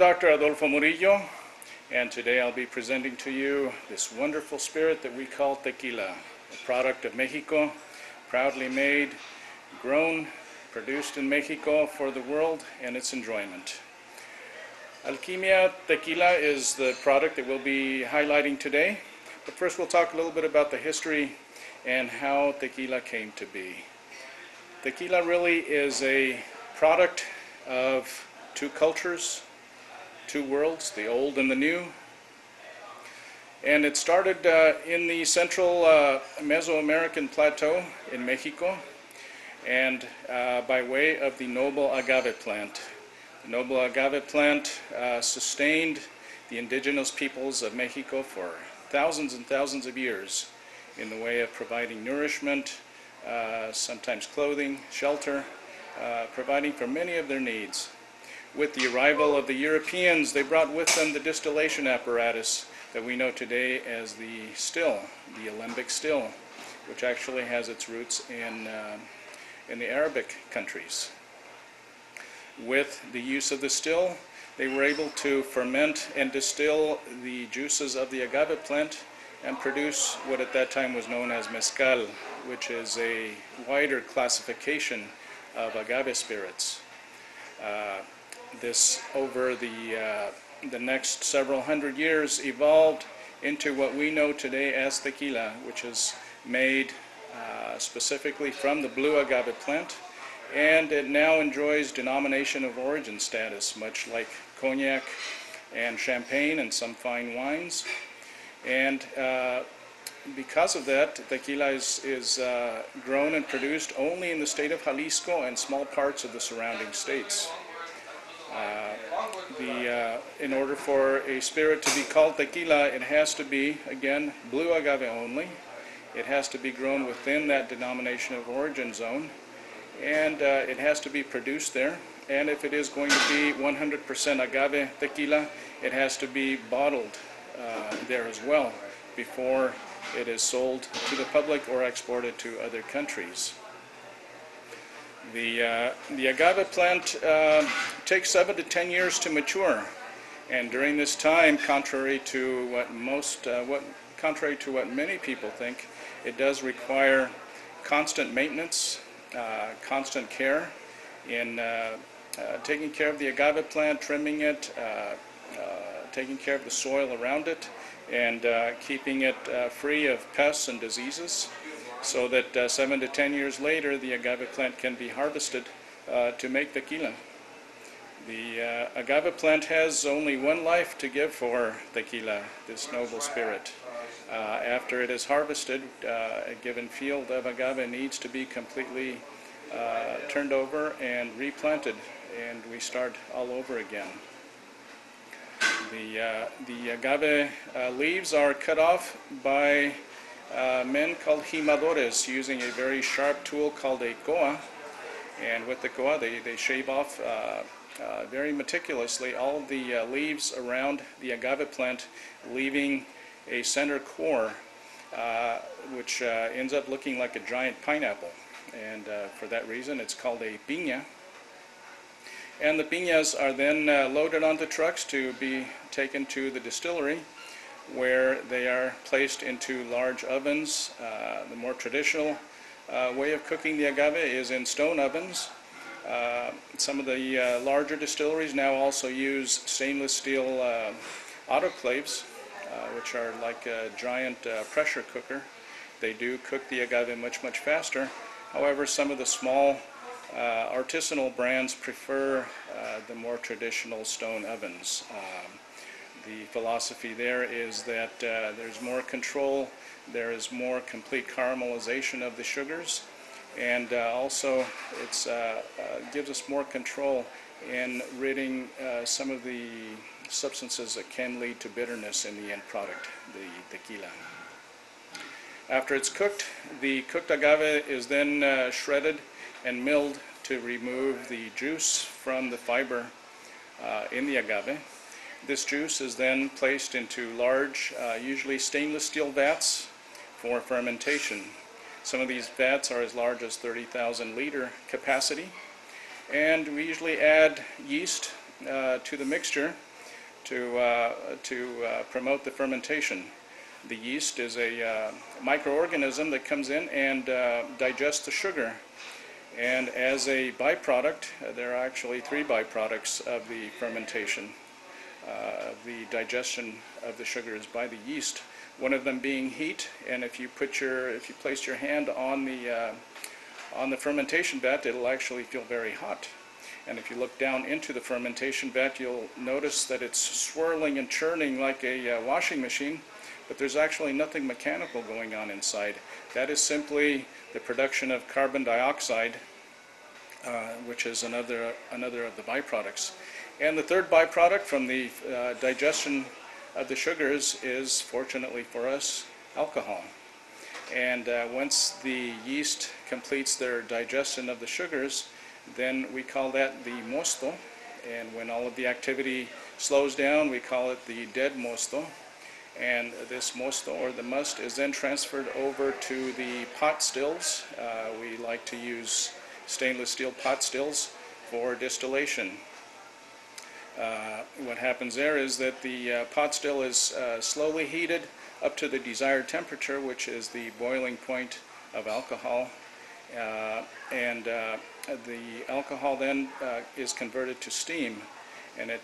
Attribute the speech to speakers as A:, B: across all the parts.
A: Dr. Adolfo Murillo, and today I'll be presenting to you this wonderful spirit that we call tequila, a product of Mexico, proudly made, grown, produced in Mexico for the world and its enjoyment. Alquimia Tequila is the product that we'll be highlighting today, but first we'll talk a little bit about the history and how tequila came to be. Tequila really is a product of two cultures, two worlds, the old and the new. And it started in the central Mesoamerican plateau in Mexico, and by way of the noble agave plant. The noble agave plant sustained the indigenous peoples of Mexico for thousands and thousands of years in the way of providing nourishment, sometimes clothing, shelter, providing for many of their needs. With the arrival of the Europeans, they brought with them the distillation apparatus that we know today as the still, the alembic still, which actually has its roots in the Arabic countries. With the use of the still, they were able to ferment and distill the juices of the agave plant and produce what at that time was known as mezcal, which is a wider classification of agave spirits. This, over the next several hundred years, evolved into what we know today as tequila, which is made specifically from the blue agave plant, and it now enjoys denomination of origin status, much like cognac and champagne and some fine wines. And because of that, tequila is grown and produced only in the state of Jalisco and small parts of the surrounding states. In order for a spirit to be called tequila, it has to be, again, blue agave only. It has to be grown within that denomination of origin zone, and it has to be produced there. And if it is going to be 100% agave tequila, it has to be bottled there as well before it is sold to the public or exported to other countries. The agave plant takes 7 to 10 years to mature, and during this time, contrary to what many people think, it does require constant maintenance, constant care in taking care of the agave plant, trimming it, taking care of the soil around it, and keeping it free of pests and diseases, so that 7 to 10 years later the agave plant can be harvested to make tequila. The agave plant has only one life to give for tequila, this noble spirit. After it is harvested, a given field of agave needs to be completely turned over and replanted, and we start all over again. The agave leaves are cut off by men called jimadores, using a very sharp tool called a coa, and with the coa they shave off very meticulously all of the leaves around the agave plant, leaving a center core which ends up looking like a giant pineapple, and for that reason it's called a piña. And the piñas are then loaded onto trucks to be taken to the distillery, where they are placed into large ovens. The more traditional way of cooking the agave is in stone ovens. Some of the larger distilleries now also use stainless steel autoclaves, which are like a giant pressure cooker. They do cook the agave much faster. However, some of the small artisanal brands prefer the more traditional stone ovens. The philosophy there is that there's more control, there is more complete caramelization of the sugars, and also it gives us more control in ridding some of the substances that can lead to bitterness in the end product, the tequila. After it's cooked, the cooked agave is then shredded and milled to remove the juice from the fiber in the agave. This juice is then placed into large, usually stainless steel vats for fermentation. Some of these vats are as large as 30,000 liter capacity, and we usually add yeast to the mixture to promote the fermentation. The yeast is a microorganism that comes in and digests the sugar. And as a byproduct, there are actually three byproducts of the fermentation. The digestion of the sugars by the yeast. One of them being heat, and if you place your hand on the fermentation vat, it'll actually feel very hot. And if you look down into the fermentation vat, you'll notice that it's swirling and churning like a washing machine, but there's actually nothing mechanical going on inside. That is simply the production of carbon dioxide, which is another of the byproducts. And the third byproduct from the digestion of the sugars is, fortunately for us, alcohol. And once the yeast completes their digestion of the sugars, then we call that the mosto. And when all of the activity slows down, we call it the dead mosto. And this mosto, or the must, is then transferred over to the pot stills. We like to use stainless steel pot stills for distillation. What happens there is that the pot still is slowly heated up to the desired temperature, which is the boiling point of alcohol, and the alcohol then is converted to steam, and it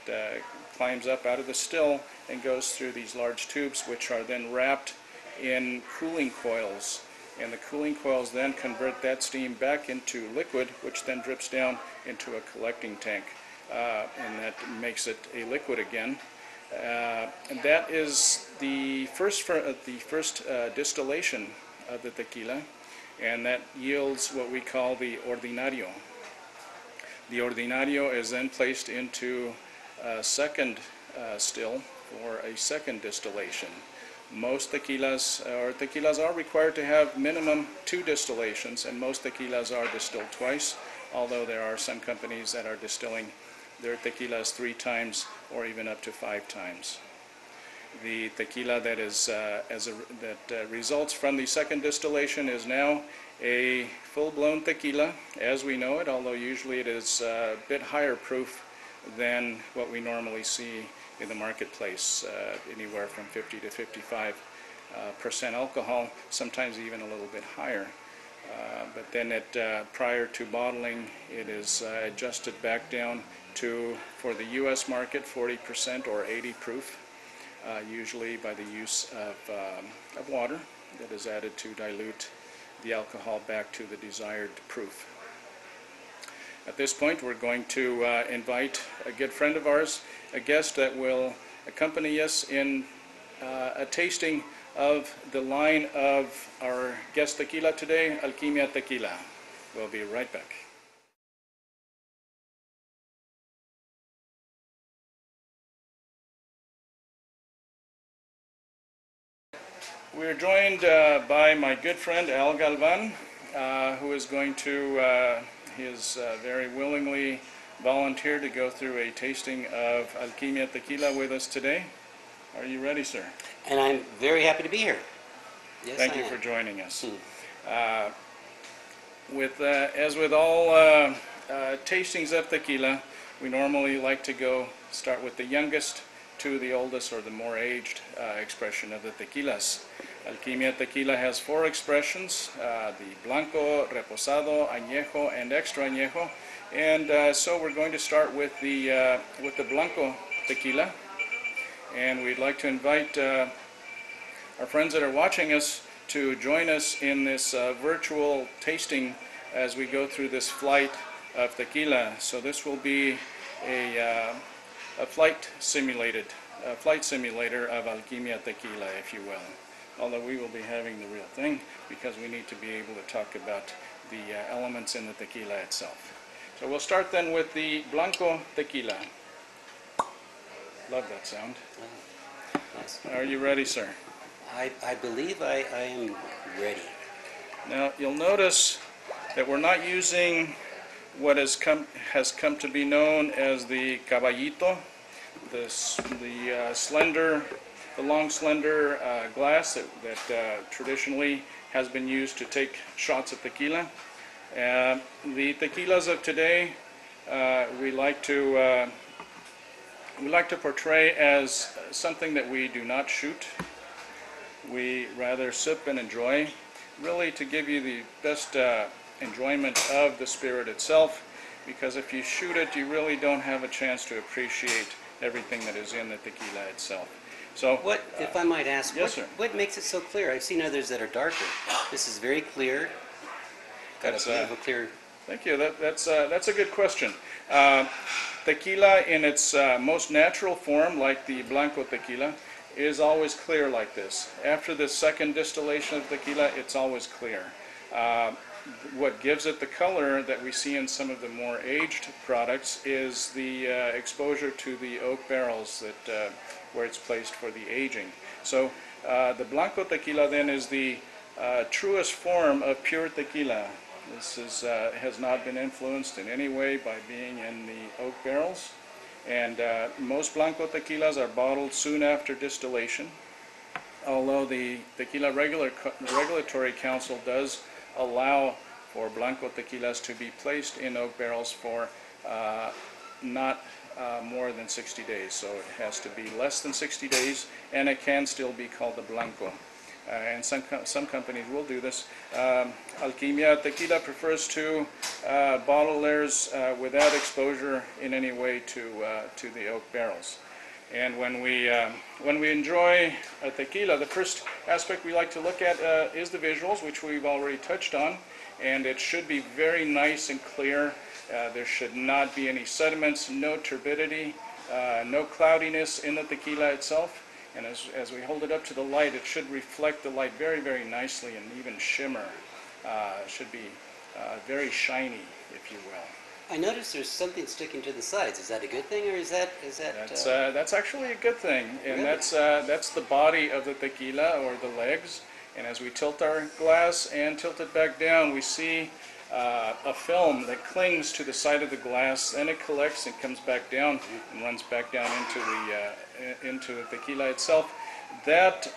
A: climbs up out of the still and goes through these large tubes, which are then wrapped in cooling coils, and the cooling coils then convert that steam back into liquid, which then drips down into a collecting tank. And that makes it a liquid again. And that is the first distillation of the tequila, and that yields what we call the ordinario. The ordinario is then placed into a second still for a second distillation. Most tequilas are required to have minimum 2 distillations, and most tequilas are distilled twice, although there are some companies that are distilling their tequilas 3 times or even up to 5 times. The tequila that results from the second distillation is now a full-blown tequila as we know it, although usually it is a bit higher proof than what we normally see in the marketplace, anywhere from 50 to 55% alcohol, sometimes even a little bit higher. But then prior to bottling, it is adjusted back down to, for the U.S. market, 40% or 80 proof, usually by the use of water that is added to dilute the alcohol back to the desired proof. At this point, we're going to invite a good friend of ours, a guest that will accompany us in a tasting of the line of our guest tequila today, Alquimia Tequila. We'll be right back. We're joined by my good friend Al Galvan, who is going to, he has very willingly volunteered to go through a tasting of Alquimia Tequila with us today. Are you ready, sir?
B: And I'm very happy to be here. Yes,
A: Thank you for joining us. As with all tastings of tequila, we normally like to start with the youngest to the oldest or the more aged expression of the tequilas. Alquimia Tequila has 4 expressions, the Blanco, Reposado, Añejo, and Extra Añejo. And so we're going to start with the Blanco Tequila. And we'd like to invite our friends that are watching us to join us in this virtual tasting as we go through this flight of tequila. So this will be a flight simulator of Alquimia Tequila, if you will. Although we will be having the real thing because we need to be able to talk about the elements in the tequila itself. So we'll start then with the Blanco Tequila. Love that sound.
B: Oh, nice.
A: Are you ready, sir?
B: I believe I am ready.
A: Now you'll notice that we're not using what has come to be known as the caballito, the long slender glass that traditionally has been used to take shots of tequila. The tequilas of today, we like to we like to portray as something that we do not shoot. We rather sip and enjoy, really to give you the best enjoyment of the spirit itself, because if you shoot it, you really don't have a chance to appreciate everything that is in the tequila itself. So,
B: What, if I might ask,
A: yes, sir.
B: what makes it so clear? I've seen others that are darker. This is very clear. Got
A: That's,
B: a bit of a clear.
A: Thank you. That's a good question. Tequila in its most natural form, like the Blanco tequila, is always clear like this. After the second distillation of tequila, it's always clear. What gives it the color that we see in some of the more aged products is the exposure to the oak barrels that where it's placed for the aging. So the Blanco tequila then is the truest form of pure tequila. This is, has not been influenced in any way by being in the oak barrels. And most Blanco tequilas are bottled soon after distillation, although the Tequila Regulatory Council does allow for Blanco tequilas to be placed in oak barrels for not more than 60 days. So it has to be less than 60 days, and it can still be called the Blanco. And some companies will do this. Alquimia Tequila prefers to bottle theirs without exposure in any way to the oak barrels. And when we enjoy a tequila, the first aspect we like to look at is the visuals, which we've already touched on. And it should be very nice and clear. There should not be any sediments, no turbidity, no cloudiness in the tequila itself. And as we hold it up to the light, it should reflect the light very, very nicely and even shimmer. It should be very shiny, if you will.
B: I noticed there's something sticking to the sides. Is that a good thing, or is that?
A: That's actually a good thing, and
B: really?
A: that's the body of the tequila, or the legs. And as we tilt our glass and tilt it back down, we see a film that clings to the side of the glass. Then it collects and comes back down and runs back down into the tequila itself. That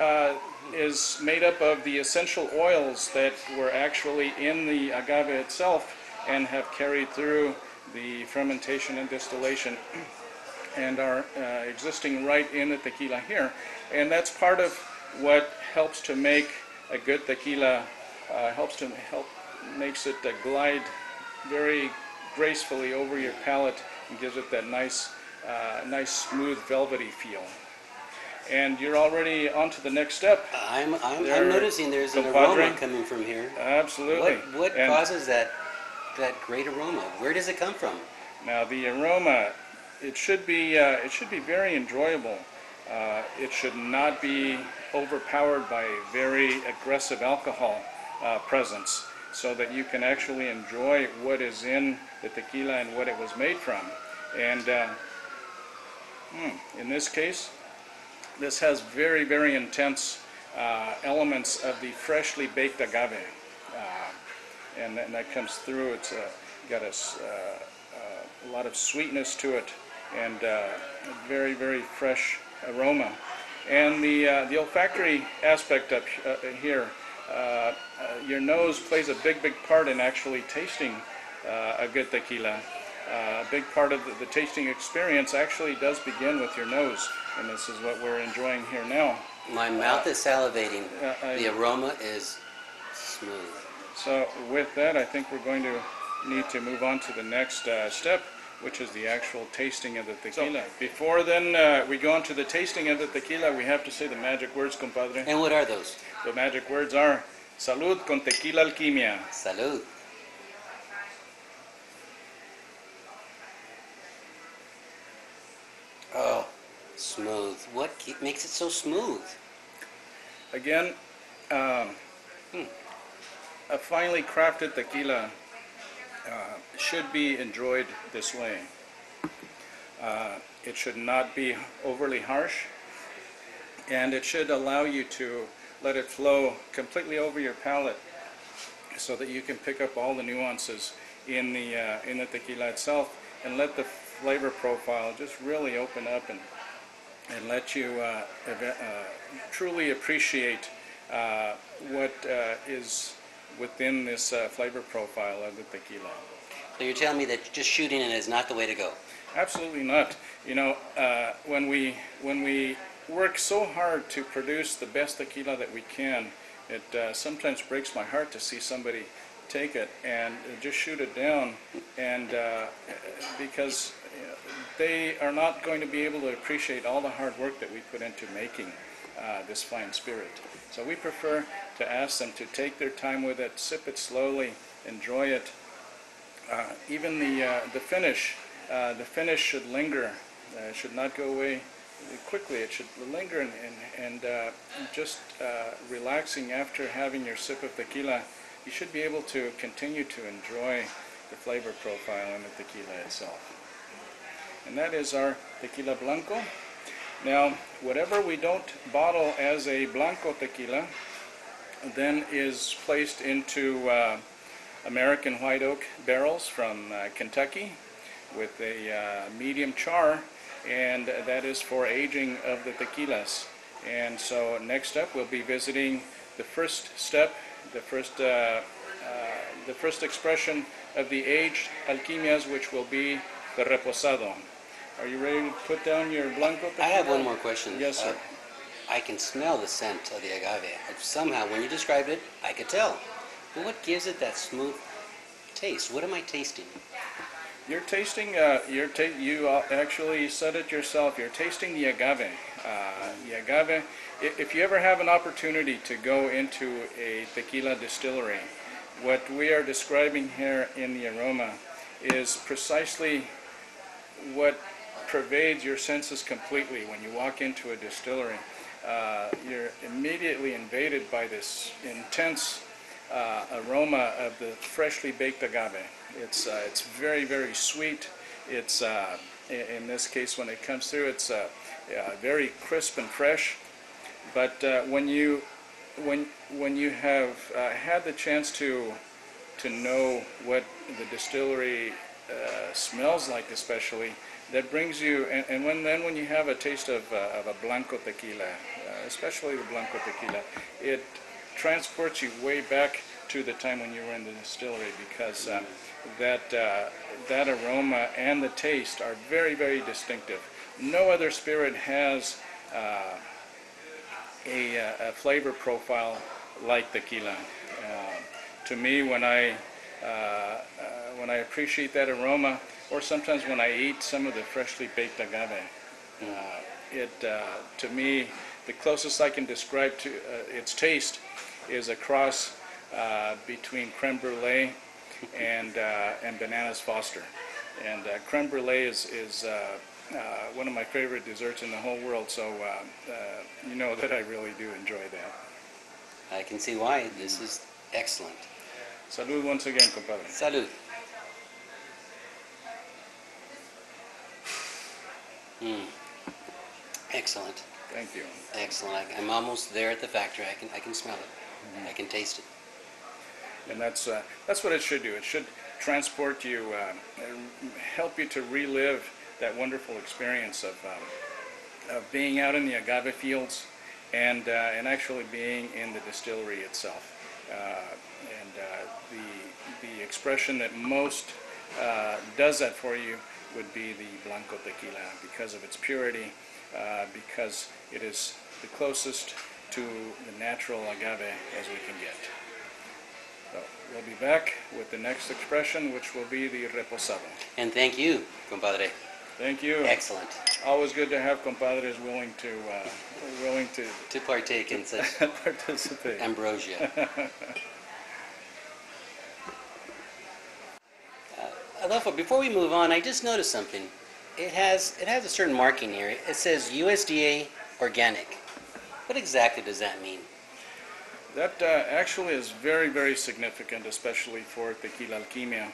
A: is made up of the essential oils that were actually in the agave itself and have carried through the fermentation and distillation and are existing right in the tequila here. And that's part of what helps to make a good tequila, makes it glide very gracefully over your palate and gives it that nice smooth velvety feel. And you're already on to the next step.
B: I'm noticing there's an aroma coming from here.
A: Absolutely.
B: What causes that great aroma? Where does it come from?
A: Now the aroma, it should be very enjoyable. It should not be overpowered by a very aggressive alcohol presence, so that you can actually enjoy what is in the tequila and what it was made from. And in this case, this has very, very intense elements of the freshly baked agave, and that comes through. It's got a lot of sweetness to it, and a very, very fresh aroma. And the olfactory aspect up here, your nose plays a big, big part in actually tasting a good tequila. A big part of the tasting experience actually does begin with your nose, and this is what we're enjoying here now.
B: My mouth is salivating. The aroma is smooth.
A: So with that, I think we're going to need to move on to the next step, which is the actual tasting of the tequila. So, before then we go on to the tasting of the tequila, we have to say the magic words, compadre.
B: And what are those?
A: The magic words are Salud con Tequila Alquimia.
B: Salud. Oh, smooth. What makes it so smooth?
A: Again, a finely crafted tequila should be enjoyed this way. It should not be overly harsh, and it should allow you to let it flow completely over your palate, so that you can pick up all the nuances in the tequila itself, and let the flavor profile just really open up and let you truly appreciate what is within this flavor profile of the tequila.
B: So you're telling me that just shooting it is not the way to go?
A: Absolutely not. You know, when we work so hard to produce the best tequila that we can, it sometimes breaks my heart to see somebody take it and just shoot it down, and because they are not going to be able to appreciate all the hard work that we put into making this fine spirit. So we prefer to ask them to take their time with it, sip it slowly, enjoy it. Even the finish should linger. It should not go away quickly. It should linger, and just relaxing after having your sip of tequila, you should be able to continue to enjoy the flavor profile in the tequila itself. And that is our Tequila Blanco. Now, whatever we don't bottle as a Blanco tequila then is placed into American white oak barrels from Kentucky with a medium char, and that is for aging of the tequilas. And so next up we'll be visiting the first step, the first expression of the aged alquimias, which will be the reposado. Are you ready to put down your Blanco tequila?
B: I have one more question.
A: Yes, sir.
B: I can smell the scent of the agave. Somehow, when you described it, I could tell. But what gives it that smooth taste? What am I tasting?
A: You're tasting, you actually said it yourself, you're tasting the agave. The agave, if you ever have an opportunity to go into a tequila distillery, what we are describing here in the aroma is precisely what pervades your senses completely when you walk into a distillery. You're immediately invaded by this intense aroma of the freshly baked agave. It's very, very sweet. It's in this case, when it comes through, it's very crisp and fresh. But when you have had the chance to know what the distillery smells like, especially, that brings you, and when you have a taste of a Blanco tequila, especially the Blanco tequila, it transports you way back to the time when you were in the distillery, because that aroma and the taste are very, very distinctive. No other spirit has a flavor profile like tequila. To me, when I appreciate that aroma, or sometimes when I eat some of the freshly baked agave, to me, the closest I can describe to its taste is a cross between creme brulee and bananas Foster. And creme brulee is one of my favorite desserts in the whole world, so you know that I really do enjoy that.
B: I can see why. This is excellent.
A: Salud once again, compadre.
B: Salud. Excellent.
A: Thank you.
B: Excellent. I'm almost there at the factory. I can smell it. I can taste it.
A: And that's what it should do. It should transport you, help you to relive that wonderful experience of being out in the agave fields and actually being in the distillery itself. The expression that most does that for you would be the Blanco tequila, because of its purity, because it is the closest to the natural agave as we can get. So we'll be back with the next expression, which will be the reposado.
B: And thank you, compadre.
A: Thank you.
B: Excellent.
A: Always good to have compadres willing to
B: partake in such
A: participate.
B: ambrosia. Adolfo, before we move on, I just noticed something. It has a certain marking here. It says USDA organic. What exactly does that mean?
A: That actually is very, very significant, especially for Tequila Alquimia.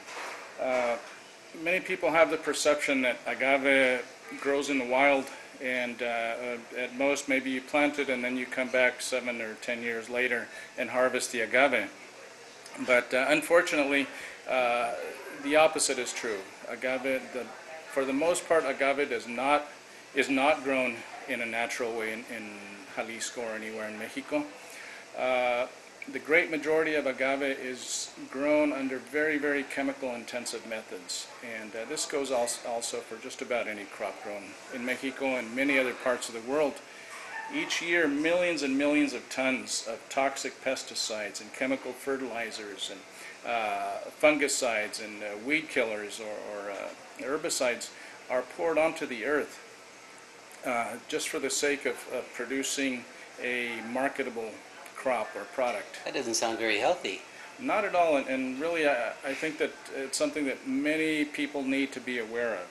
A: Many people have the perception that agave grows in the wild, and at most maybe you plant it and then you come back 7 or 10 years later and harvest the agave. But unfortunately, the opposite is true. Agave, for the most part, agave is not grown in a natural way in Jalisco or anywhere in Mexico. the great majority of agave is grown under very, very chemical-intensive methods, and this goes also for just about any crop grown in Mexico and many other parts of the world. Each year, millions and millions of tons of toxic pesticides and chemical fertilizers and fungicides and weed killers or herbicides are poured onto the earth just for the sake of producing a marketable crop or product.
B: That doesn't sound very healthy.
A: Not at all, and really I think that it's something that many people need to be aware of,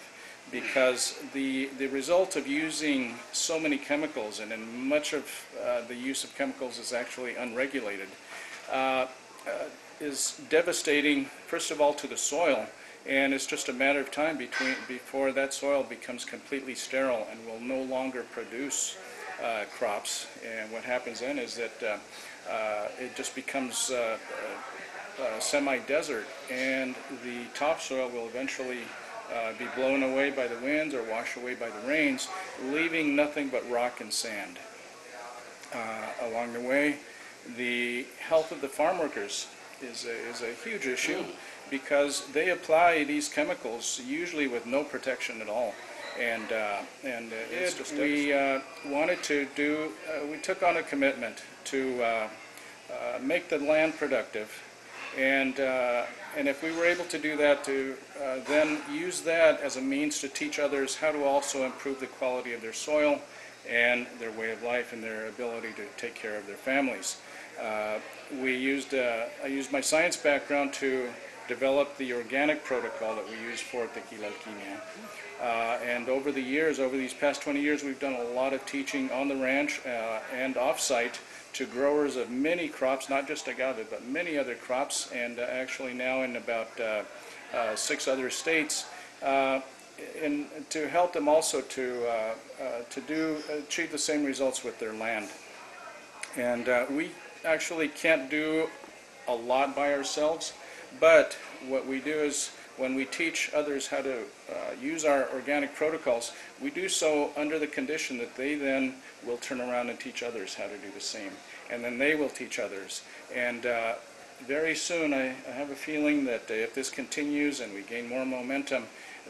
A: because the result of using so many chemicals, and much of the use of chemicals is actually unregulated, is devastating, first of all, to the soil, and it's just a matter of time before that soil becomes completely sterile and will no longer produce crops. And what happens then is that it just becomes semi-desert, and the topsoil will eventually be blown away by the winds or washed away by the rains, leaving nothing but rock and sand. Along the way, the health of the farm workers is a huge issue, because they apply these chemicals usually with no protection at all. And it's just we wanted to do, we took on a commitment to make the land productive, and if we were able to do that, to then use that as a means to teach others how to also improve the quality of their soil and their way of life and their ability to take care of their families. I used my science background to develop the organic protocol that we use for Tequila Alquimia. And over the years, over these past 20 years, we've done a lot of teaching on the ranch and off-site to growers of many crops, not just agave, but many other crops, and actually now in about 6 other states, and to help them also to achieve the same results with their land. And we actually can't do a lot by ourselves, but what we do is, when we teach others how to use our organic protocols, we do so under the condition that they then will turn around and teach others how to do the same. And then they will teach others. And very soon, I have a feeling that if this continues and we gain more momentum,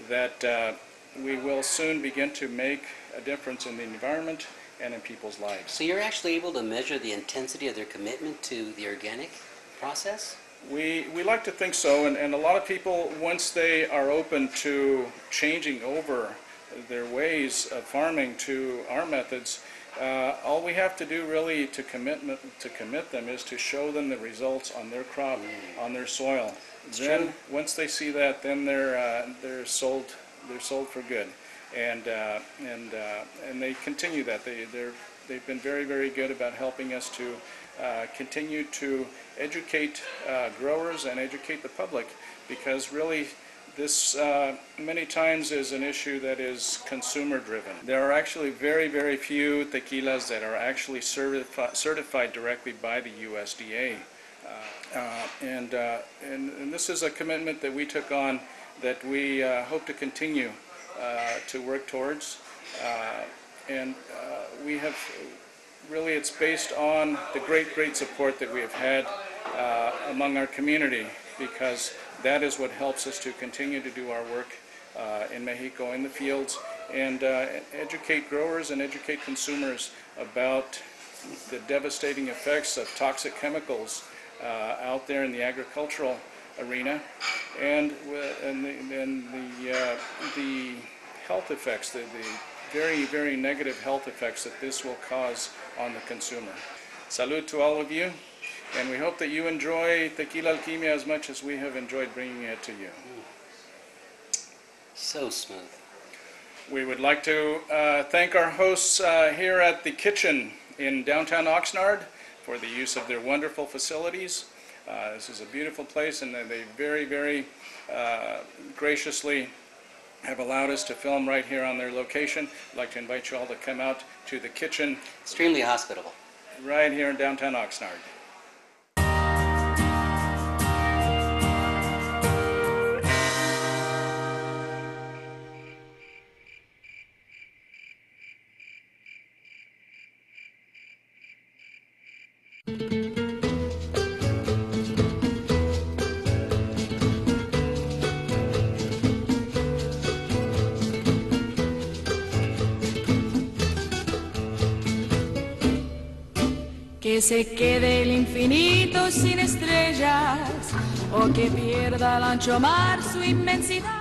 A: that we will soon begin to make a difference in the environment and in people's lives.
B: So you're actually able to measure the intensity of their commitment to the organic process?
A: We like to think so, and a lot of people, once they are open to changing over their ways of farming to our methods, all we have to do really to commit them is to show them the results on their crop, on their soil. Then once they see that, then they're sold for good, and they continue that. They've been very, very good about helping us to continue to educate growers and educate the public, because really this many times is an issue that is consumer driven. There are actually very, very few tequilas that are actually certified directly by the USDA. And this is a commitment that we took on that we hope to continue to work towards. And we have really, it's based on the great support that we have had among our community, because that is what helps us to continue to do our work in Mexico in the fields, and educate growers and educate consumers about the devastating effects of toxic chemicals out there in the agricultural arena, and the health effects, the very, very negative health effects that this will cause on the consumer. Salud to all of you, and we hope that you enjoy Tequila Alquimia as much as we have enjoyed bringing it to you.
B: So smooth.
A: We would like to thank our hosts here at the kitchen in downtown Oxnard for the use of their wonderful facilities. This is a beautiful place, and they very, very graciously have allowed us to film right here on their location. I'd like to invite you all to come out to the kitchen.
B: Extremely hospitable.
A: Right here in downtown Oxnard.
C: Que se quede el infinito sin estrellas o que pierda el ancho mar su inmensidad.